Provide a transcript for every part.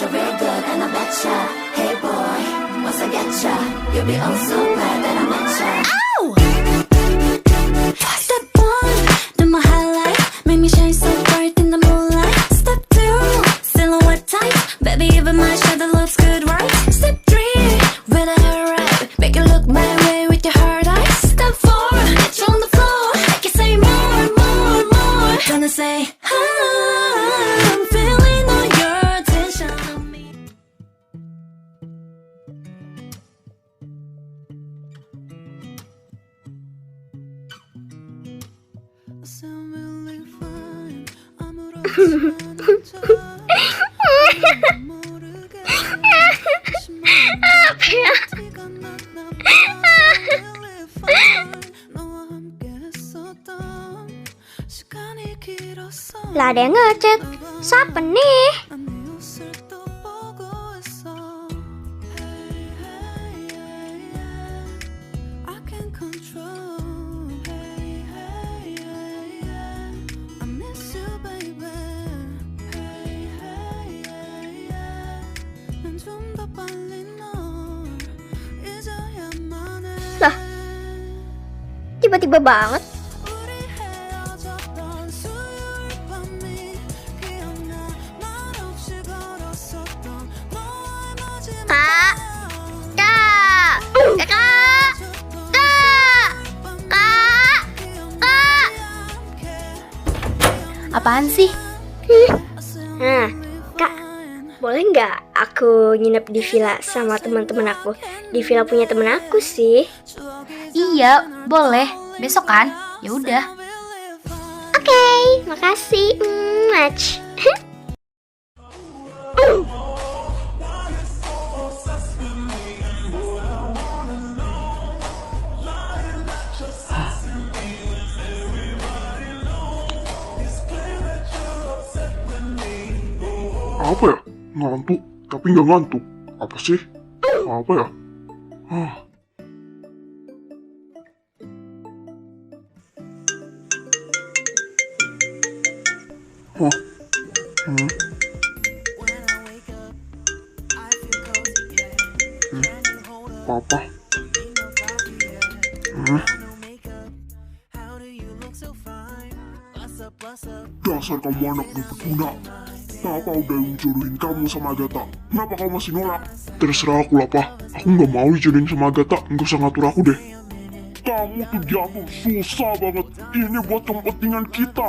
you're real good and I betcha. Hey boy, once I get ya, you'll be oh so glad that I met ya. Ow! Step one, do my highlight, make me shine so bright in the moonlight. Step two, silhouette tight, baby even my shadow looks good, right? Step three, with a hair right, make it look my way with your hard eyes. Step four, get you on the floor, make you say more, more, more. Gonna say, I'm feeling all your attention on me. Lah ada yang ngechat. Siapa nih? Lah, tiba-tiba banget. Kak, kak, kak, kak, kak, kak. Apaan sih? Kak, boleh nggak aku nginep di villa sama teman-teman aku? Di villa punya temen aku sih. Iya, boleh. Besok kan? Ya udah. Oke, makasih. Much. Apa ya? Ngantuk, tapi nggak ngantuk. Apa sih? Apa ya? Hah. Hah? Papa? Dasar kamu anak gak berguna. Papa udah jodohin kamu sama Agatha. Kenapa kamu masih nolak? Terserah aku lah, Pak. Aku nggak mau dijodohin sama Agatha. Nggak usah ngatur aku deh. Kamu tuh diatur susah banget. Ini buat kepentingan kita.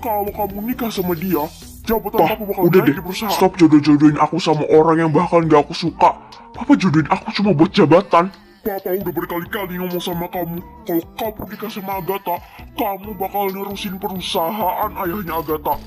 Kalau kamu nikah sama dia, jabatan Papa bakal udah naik deh. di perusahaan. Stop jodoh-jodohin aku sama orang yang bakal nggak aku suka. Papa jodohin aku cuma buat jabatan. Papa udah berkali-kali ngomong sama kamu, kalau kamu nikah sama Agatha, kamu bakal nerusin perusahaan ayahnya Agatha.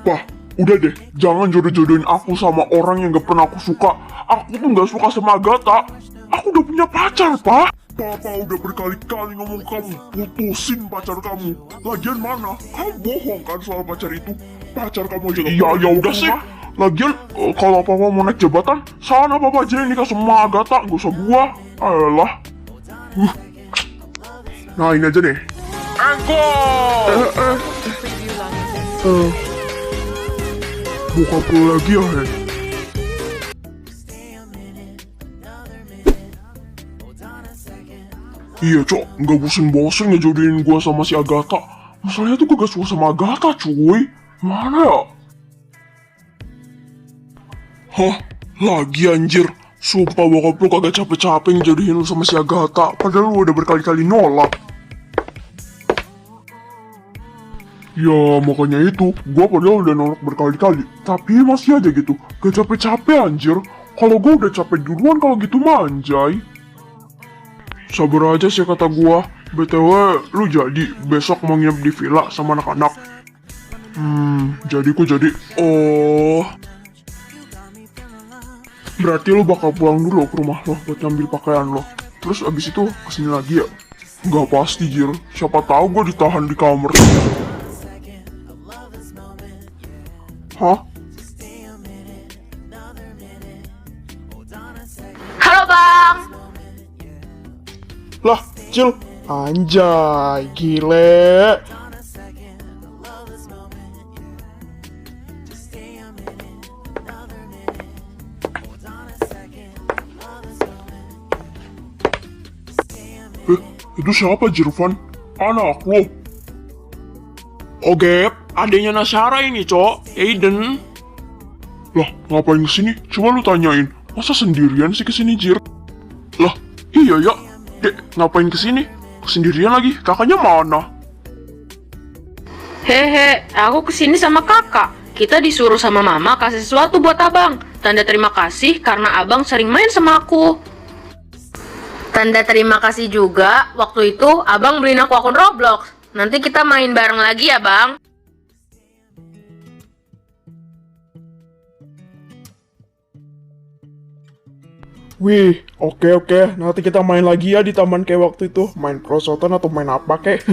Pak, udah deh, jangan jodoh-jodohin aku sama orang yang gak pernah aku suka. Aku tuh gak suka sama Agatha. Aku udah punya pacar, Pak. Papa udah berkali-kali ngomong kamu, putusin pacar kamu. Lagian mana? Kamu bohong kan soal pacar itu? Pacar kamu aja gak ya udah sih. Lagian, kalau Papa mau naik jabatan, sana Papa aja yang nikah sama Agatha, gak usah gua. Ayolah. Nah, ini aja deh. Bokap lu lagi ya, Hen? Iya, Cok. Nggak bosen-bosen ngejodohin gua sama si Agatha. Masalahnya tuh gue gak suka sama Agatha, cuy. Mana ya? Hah? Lagi anjir. Sumpah bokap lu kagak capek-capek ngejodohin lu sama si Agatha. Padahal lu udah berkali-kali nolak. Ya makanya itu, gua padahal udah nolak berkali-kali, tapi masih aja gitu, gak capek-capek anjir. Kalau gua udah capek duluan kalau gitu mah anjay. Sabar aja sih kata gua. BTW, lu jadi besok mau nginep di villa sama anak-anak? Jadi kok jadi. Oh, berarti lu bakal pulang dulu ke rumah lo buat ngambil pakaian lo. Terus abis itu kesini lagi ya? Gak pasti jir, siapa tahu gua ditahan di kamar. Hah? Halo bang. Lah, Cil. Anjay, gile. Itu siapa, Jirvan? Anak lo. Oh, Gap, adanya Nasyara ini, Cok. Aiden. Lah, ngapain kesini? Coba lu tanyain. Masa sendirian sih kesini, Jir? Lah, iya ya. Dek, ngapain kesini? Sendirian lagi, kakaknya mana? Hehe, aku kesini sama kakak. Kita disuruh sama mama kasih sesuatu buat abang. Tanda terima kasih karena abang sering main sama aku. Tanda terima kasih juga, waktu itu abang beliin aku akun Roblox. Nanti kita main bareng lagi ya, bang. Wih, oke. Nanti kita main lagi ya di taman kayak waktu itu. Main prosotan atau main apa kek.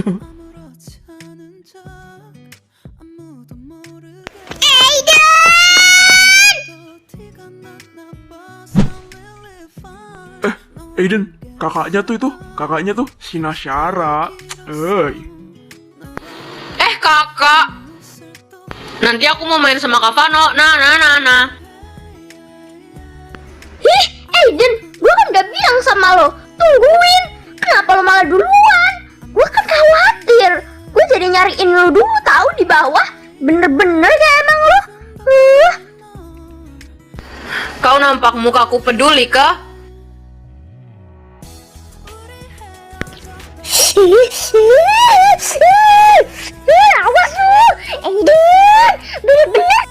Aiden, kakaknya tuh si Nasyara. Kakak. Nanti aku mau main sama Kak Vano. Nah. Ih, Aiden, gue kan udah bilang sama lo, tungguin. Kenapa lo malah duluan? Gue kan khawatir. Gue jadi nyariin lo dulu tahu di bawah. Bener-bener ya emang lo. Kau nampak mukaku peduli kah? Awas lo, Aiden. Bener-bener.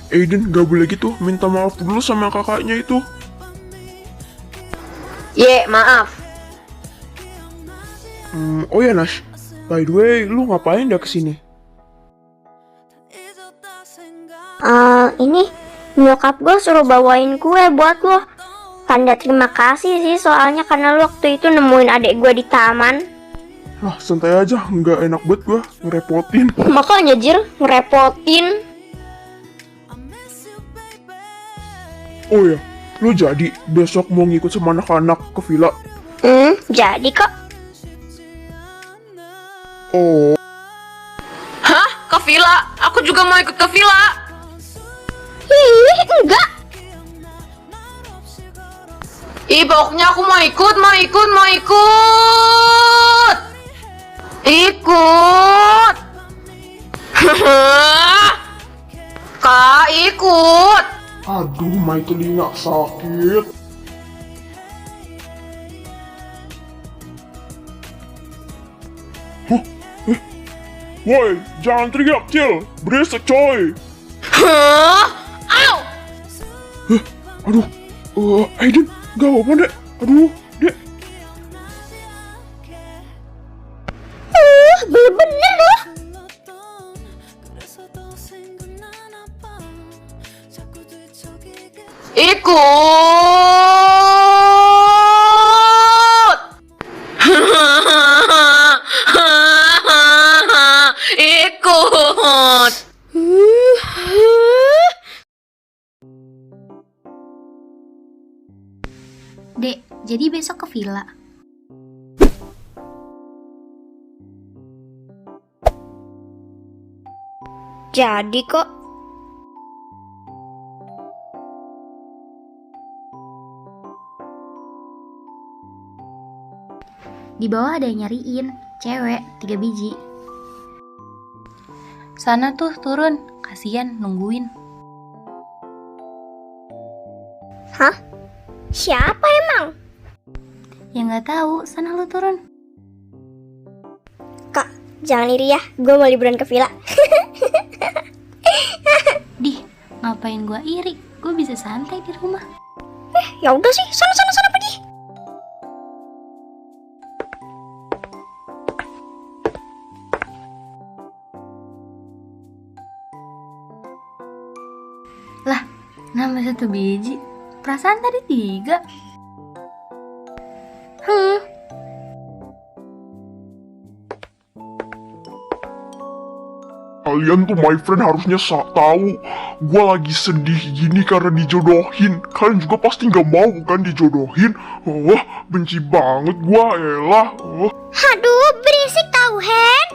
Aiden, gak boleh gitu. Minta maaf dulu sama kakaknya itu. Maaf. Oh ya, Nash. By the way, lu ngapain dah kesini? Ini nyokap gue suruh bawain kue buat lo. Tanda terima kasih sih, soalnya karena lo waktu itu nemuin adik gue di taman. Ah, santai aja. Nggak enak banget gua ngerepotin. Makanya Jir, ngerepotin. Oh ya, lu jadi besok mau ngikut sama anak-anak ke villa? Jadi kok. Oh, Hah? Ke villa? Aku juga mau ikut ke villa. Ih, enggak. Ih, pokoknya aku mau ikut. Ikut. Kak, ikut. aduh, my telinga sakit. Woi, jangan teriak, Cil. Berisik, coy. Hah? Au! Aduh, Aiden, gak apa-apa, Dek. Aduh, Dek. Bener-bener loh. Ikut. Ikut. Dek, jadi besok ke villa. Jadi kok. Di bawah ada yang nyariin, cewek, 3 biji. Sana tuh turun, kasihan nungguin. Hah? Siapa emang? Ya nggak tahu, sana lu turun. Kak, jangan iri ya. Gue mau liburan ke villa. Dih, ngapain gua iri? Gue bisa santai di rumah. Ya udah sih, sana pergi. Lah, nambah 1 biji. Perasaan tadi 3. Kalian tuh my friend harusnya tahu gue lagi sedih gini karena dijodohin. Kalian juga pasti nggak mau kan dijodohin. Benci banget gue, elah. Aduh, berisik tau, Hen.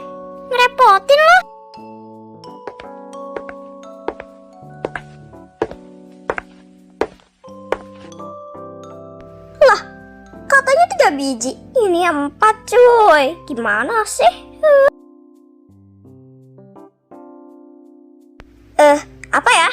Ngerepotin lo. Lah, katanya 3 3 biji. Ini 4 cuy. Gimana sih? Apa ya?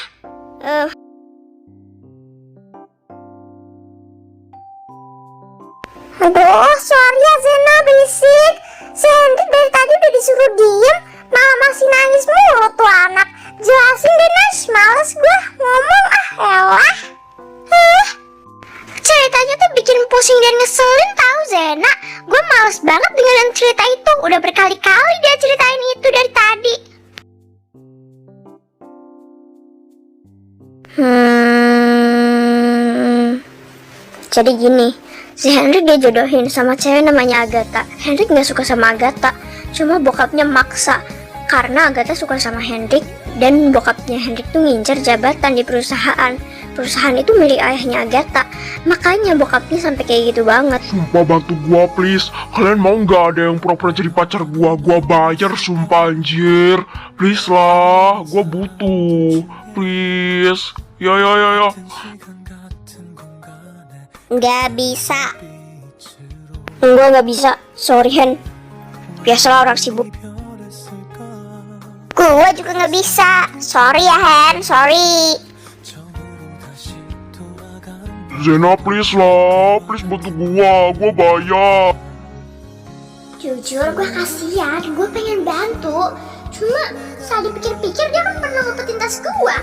Aduh, sorry ya Zena, berisik. Si Hendrik dari tadi udah disuruh diem, malah masih nangis mulu tuh anak. Jelasin deh Nas, males gue ngomong elah. Ceritanya tuh bikin pusing dan ngeselin tahu Zena. Gue males banget dengerin cerita itu. Udah berkali-kali dia ceritain itu dari tadi. Jadi gini, si Hendrik dia jodohin sama cewek namanya Agatha. Hendrik gak suka sama Agatha, cuma bokapnya maksa. Karena Agatha suka sama Hendrik, dan bokapnya Hendrik tuh ngincer jabatan di perusahaan. Perusahaan itu milik ayahnya Agatha. Makanya bokapnya sampai kayak gitu banget. Sumpah bantu gua please. Kalian mau nggak ada yang pura-pura jadi pacar gua? Gua bayar sumpah anjir. Please lah, gua butuh. Please. Ya. Nggak bisa. Gua nggak bisa, sorry Hen. Biasalah orang sibuk. Gua juga nggak bisa. Sorry ya Hen, sorry. Zena please lah, please bantu gua bayar. Jujur gue kasihan, gue pengen bantu. Cuma saat dipikir-pikir dia kan pernah ngumpetin tas gue.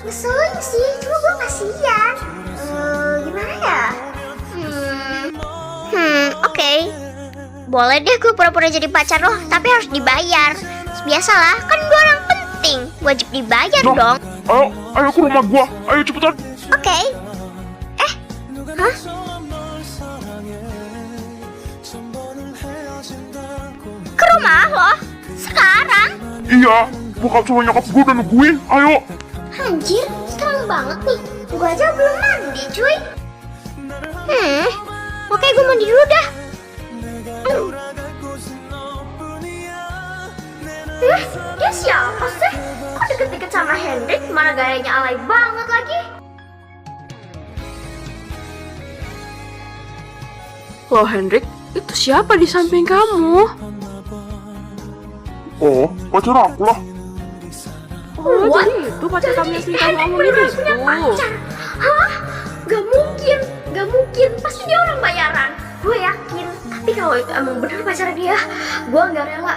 Ngeselin sih, cuma gue kasihan. Gimana ya? Oke. Boleh deh gue pura-pura jadi pacar lo, tapi harus dibayar. Biasalah, kan gue orang penting, wajib dibayar dong. Ayo ke rumah gua, ayo cepetan. Oke. Hah? Ke rumah lo? Sekarang? Iya, bokap sama nyokap gua udah nungguin, ayo. Anjir, sekarang banget nih. Gua aja belum mandi cuy. Oke, gue mandi dulu dah. Dia siapa sih? Kok deket-deket sama Hendrik? Mana gayanya alay banget lagi. Loh Hendrik, itu siapa di samping kamu? Oh, pacar aku lah. Oh, jadi itu pacar kamu yang sering kamu omongin itu? Pacar? Hah? Gak mungkin. Pasti dia orang bayaran. Gue yakin. Tapi kalau itu emang bener pacar dia, gue gak rela.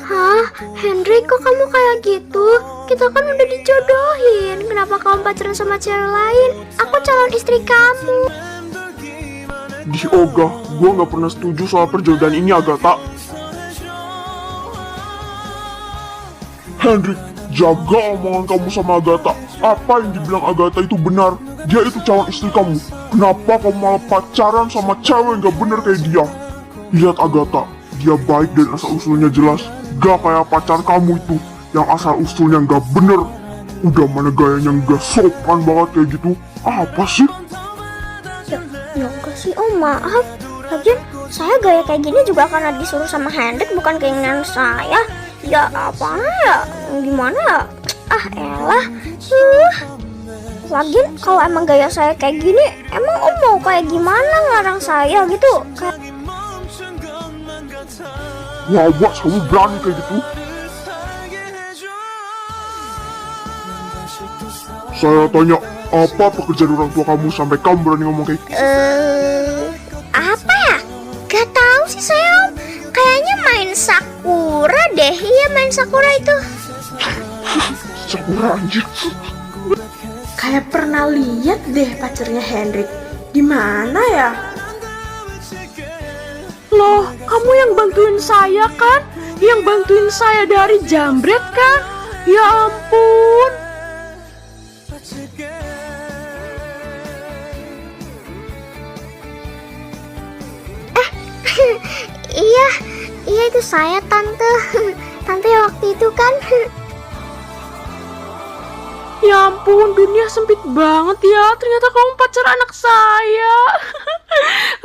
Hah? Hendrik, kok kamu kayak gitu? Kita kan udah dijodohin. Kenapa kamu pacaran sama cewek lain? Aku calon istri kamu. Di ogah, gua nggak pernah setuju soal perjodohan ini Agatha. Hendrik, jaga omongan kamu sama Agatha. Apa yang dibilang Agatha itu benar. Dia itu calon istri kamu. Kenapa kamu malah pacaran sama cewek nggak bener kayak dia? Lihat Agatha, dia baik dan asal usulnya jelas. Gak kayak pacar kamu itu yang asal usulnya nggak bener. Udah mana gayanya nggak sopan banget kayak gitu. Apa sih? Ya enggak sih, oh maaf. Lagian saya gaya kayak gini juga karena disuruh sama Hendrik, bukan keinginan saya. Ya apa ya, gimana ya? Elah. Lagian kalau emang gaya saya kayak gini, emang om mau kayak gimana ngarang saya gitu? Wah, kamu berani kayak gitu? Saya tanya, apa pekerjaan orang tua kamu sampai kamu berani ngomong kayak gitu? Apa ya? Gak tahu sih saya om. Kayaknya main Sakura deh. Iya main Sakura itu. Sakura anjir. Kayak pernah lihat deh pacarnya Hendrik. Di mana ya? Loh, kamu yang bantuin saya kan? Yang bantuin saya dari jambret kan? Ya ampun. Iya itu saya tante. Tante waktu itu kan. Ya ampun, dunia sempit banget ya. Ternyata kamu pacar anak saya.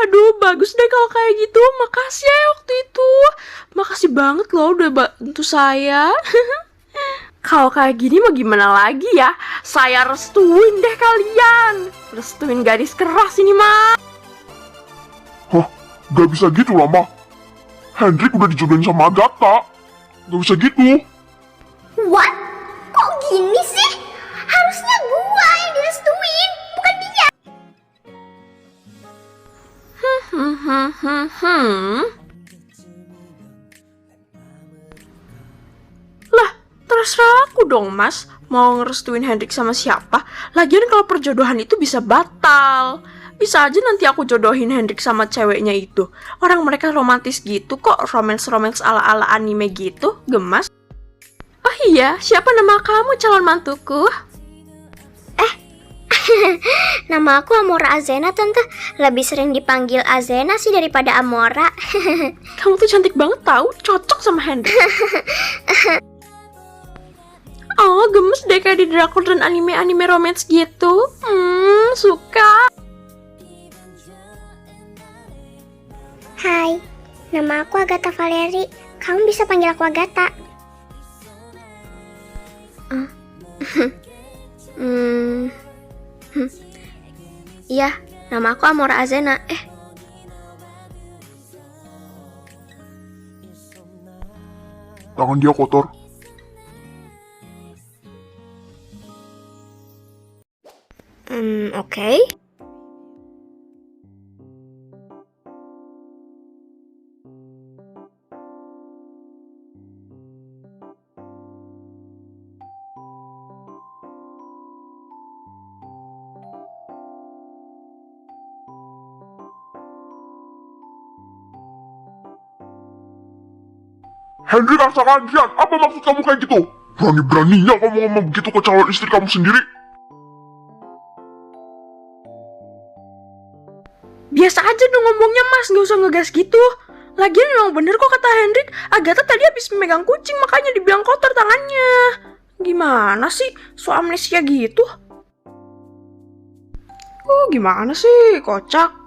Aduh, bagus deh kalau kayak gitu. Makasih ya waktu itu. Makasih banget loh udah bantu saya. Kalau kayak gini mau gimana lagi ya? Saya restuin deh kalian. Restuin gadis keras ini mah. Hah? Gak bisa gitu lah, Ma. Hendrik udah dijodohin sama Agatha. Gak bisa gitu. What? Kok gini sih? Harusnya gua yang direstuin, bukan dia. Lah, terserah aku dong, Mas. Mau ngerestuin Hendrik sama siapa? Lagian kalau perjodohan itu bisa batal. Bisa aja nanti aku jodohin Hendrik sama ceweknya itu. Orang mereka romantis gitu kok, romance-romance ala-ala anime gitu, gemas. Oh iya, siapa nama kamu calon mantuku? Nama aku Amora Azena, Tante. Lebih sering dipanggil Azena sih daripada Amora. Kamu tuh cantik banget tahu, cocok sama Hendrik. Oh, gemes deh kayak di drakor dan anime-anime romance gitu. Suka. Hai, nama aku Agatha Valeri. Kamu bisa panggil aku Agatha. Iya, nama aku Amora Azena. Tangan dia kotor. Oke. Hendrik rasa kajian, apa maksud kamu kayak gitu? Berani-beraninya kamu ngomong begitu ke calon istri kamu sendiri. Biasa aja dong ngomongnya, Mas, gak usah ngegas gitu. Lagian memang bener kok kata Hendrik, Agatha tadi habis memegang kucing makanya dibilang kotor tangannya. Gimana sih, so amnesia gitu? Oh, gimana sih, kocak.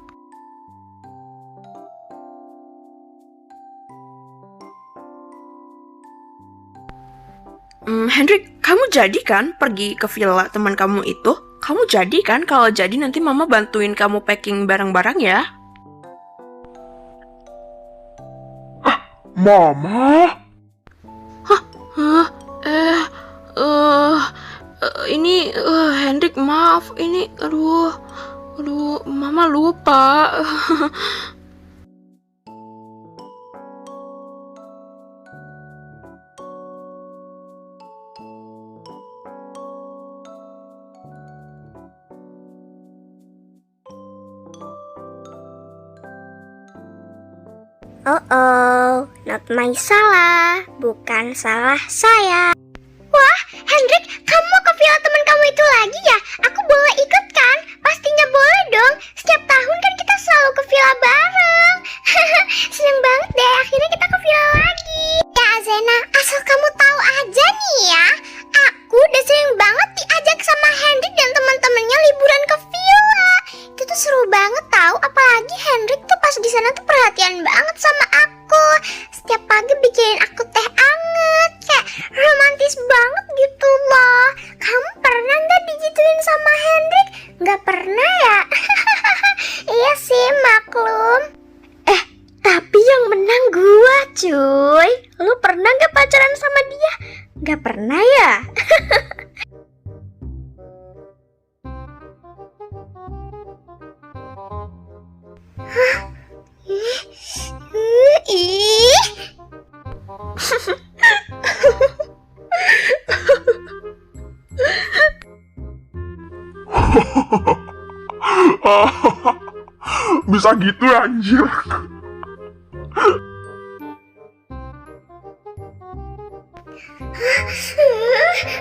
Hendrik, kamu jadi kan pergi ke villa teman kamu itu? Kamu jadi kan? Kalau jadi nanti mama bantuin kamu packing barang-barang ya. Mama? Ini Hendrik, maaf. Ini aduh, mama lupa. Oh, not my salah. Bukan salah saya. Wah, Hendrik, kamu mau ke villa teman kamu itu lagi ya? Aku boleh ikut kan? Pastinya boleh dong. Setiap tahun kan kita selalu ke villa bareng. Seneng banget deh, akhirnya kita ke villa lagi. Ya Azena, asal kamu tahu aja nih ya. Aku udah sering banget diajak sama Hendrik dan teman-temannya liburan ke villa. Itu tuh seru banget tahu, apalagi Hendrik tuh pas di sana tuh perhatian banget sama aku. Setiap pagi bikinin aku teh anget, kayak romantis banget gitu loh. Kamu pernah nggak digituin sama Hendrik? Nggak pernah ya? Iya sih, maklum. Tapi yang menang gua, cuy. Lu pernah nggak pacaran sama dia? Nggak pernah ya? Ih. Bisa gitu ya, anjir.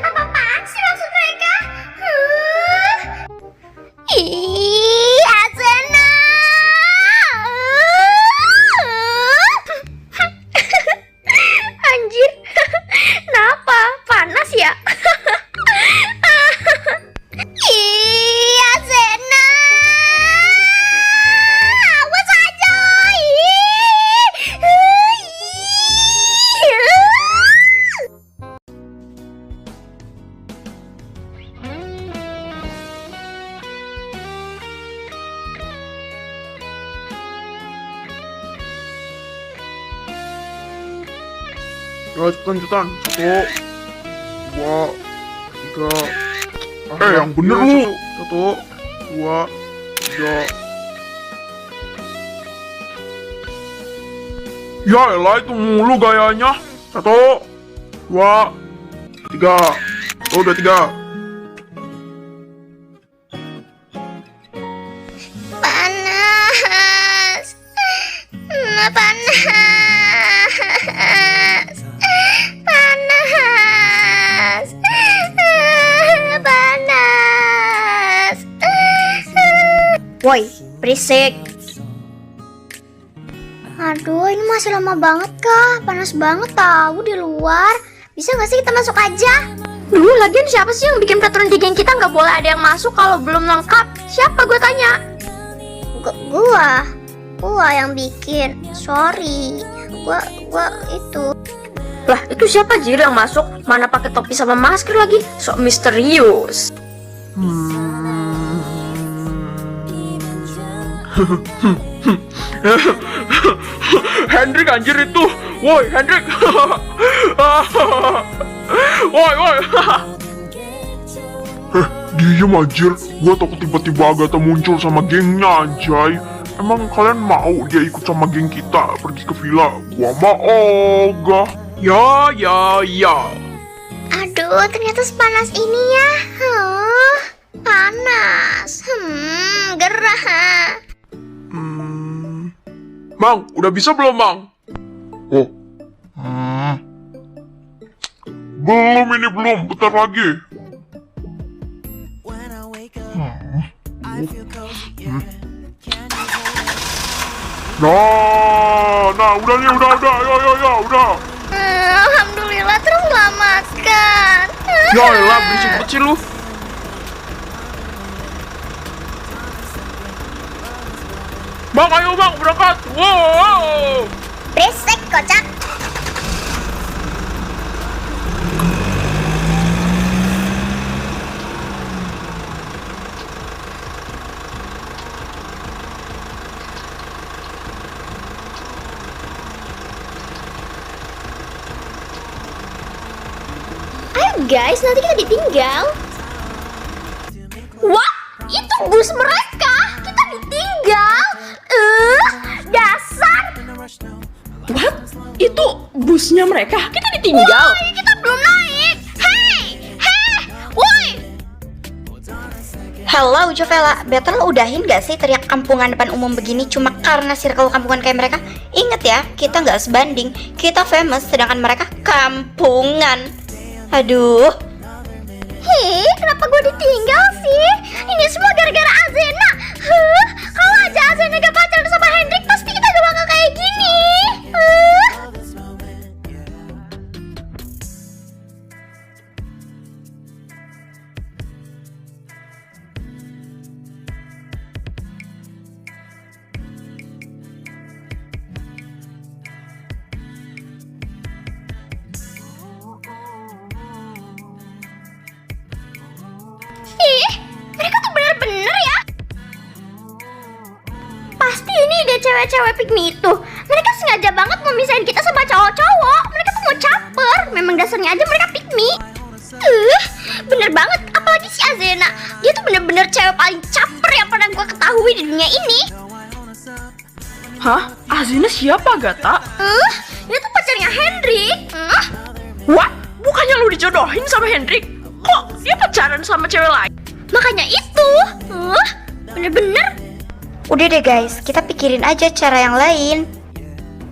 Apa-apaan sih maksud mereka? Ih, Azena. Anjir. Kenapa? Panas ya? Ih, Azena. Awas aja. cepetan. 1, 2, 3. Yang bener lu. 1, 2, 3. Ya elah, itu mulu gayanya. 1, 2, 3. Oh, udah 3. Panas. Panas. Panas. Panas. Woi, berisik. Aduh, ini masih lama banget kah? Panas banget tahu di luar. Bisa nggak sih kita masuk aja? Dulu lagian siapa sih yang bikin peraturan di geng kita nggak boleh ada yang masuk kalau belum lengkap? Siapa gue tanya? Gua yang bikin. Sorry. Gua itu. Lah, itu siapa Jir yang masuk? Mana pakai topi sama masker lagi? Sok misterius. Hendrik anjir itu. Woi, Hendrik. Woi. Diem anjir. Gua takut tiba-tiba Agatha muncul sama gengnya anjay. Emang kalian mau dia ikut sama geng kita pergi ke villa? Gua mah ogah. Ya. Aduh, ternyata sepanas ini ya. Panas. Gerah. Mang, udah bisa belum, Mang? Oh. Belum, bentar lagi. Nah, udah nih, udah, ya, udah. Alhamdulillah terselamatkan. Ya elah, berisik kecil lu. Bang, ayo bang, berangkat. Wow. Berisik kocak. Ayo guys, nanti kita ditinggal. Wah, itu bus mereka. Kita ditinggal. Dasar. What? Itu busnya mereka? Kita ditinggal? Woi, kita belum naik. Hei, woi. Hello Jovela, better lo udahin gak sih teriak kampungan depan umum begini cuma karena circle kampungan kayak mereka? Ingat ya, kita gak sebanding, kita famous sedangkan mereka kampungan. Aduh. Hei, kenapa gue ditinggal sih? Ini semua gara-gara Azena. Kalau aja Azena gak pacaran sama Hendrik, pasti kita gak bakal kayak gini. Ih, mereka tuh bener-bener ya. Pasti ini ide cewek-cewek pick me itu. Mereka sengaja banget mau misahin kita sama cowok-cowok. Mereka tuh mau caper. Memang dasarnya aja mereka pick me. Bener banget. Apalagi si Azena. Dia tuh bener-bener cewek paling caper yang pernah gue ketahui di dunia ini. Hah? Azena siapa, Gata? Dia tuh pacarnya Hendrik. What? Bukannya lu dijodohin sama Hendrik? Kok dia pacaran sama cewek lain? Makanya itu. Bener-bener. Udah deh guys, kita pikirin aja cara yang lain.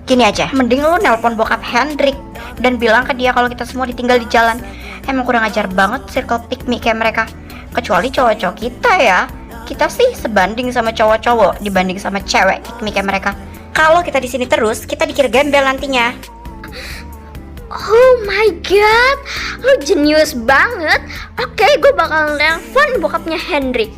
Gini aja, mending lu nelpon bokap Hendrik dan bilang ke dia kalau kita semua ditinggal di jalan. Emang kurang ajar banget circle pick me kayak mereka. Kecuali cowok-cowok kita ya. Kita sih sebanding sama cowok-cowok dibanding sama cewek pick me kayak mereka. Kalau kita di sini terus, kita dikira gembel nantinya. Oh my god, lu jenius banget. Oke, gue bakal nelfon bokapnya Hendrik.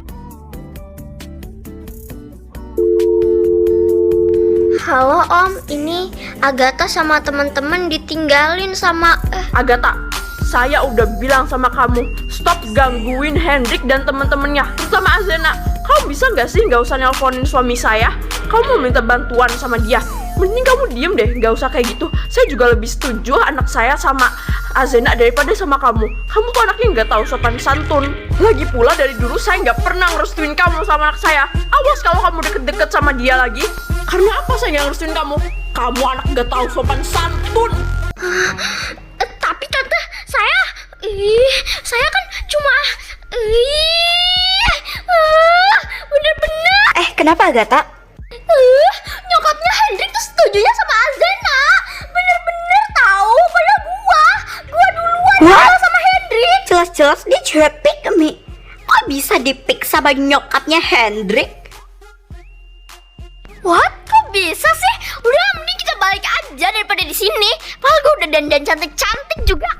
Halo om, ini Agatha sama teman-teman ditinggalin sama Agatha, saya udah bilang sama kamu, stop gangguin Hendrik dan temen-temennya, terutama Azena. Kamu bisa nggak sih nggak usah nelponin suami saya? Kamu mau minta bantuan sama dia. Mending kamu diem deh, nggak usah kayak gitu. Saya juga lebih setuju anak saya sama Azena daripada sama kamu. Kamu tuh anaknya nggak tahu sopan santun. Lagi pula dari dulu saya nggak pernah ngerestuin kamu sama anak saya. Awas kalau kamu deket-deket sama dia lagi. Karena apa saya nggak ngerestuin kamu? Kamu anak nggak tahu sopan santun. Tapi tante, saya kan cuma bener-bener Kenapa Agatha? nyokapnya Hendrik tuh setujunya sama Azena. Bener-bener tahu pada gua duluan kenal sama Hendrik. Jelas-jelas dia cewek pick me. Kok bisa di-pick sama nyokapnya Hendrik? What? Kok bisa sih? Udah mending kita balik aja daripada di sini. Padahal gue udah dandan cantik-cantik juga.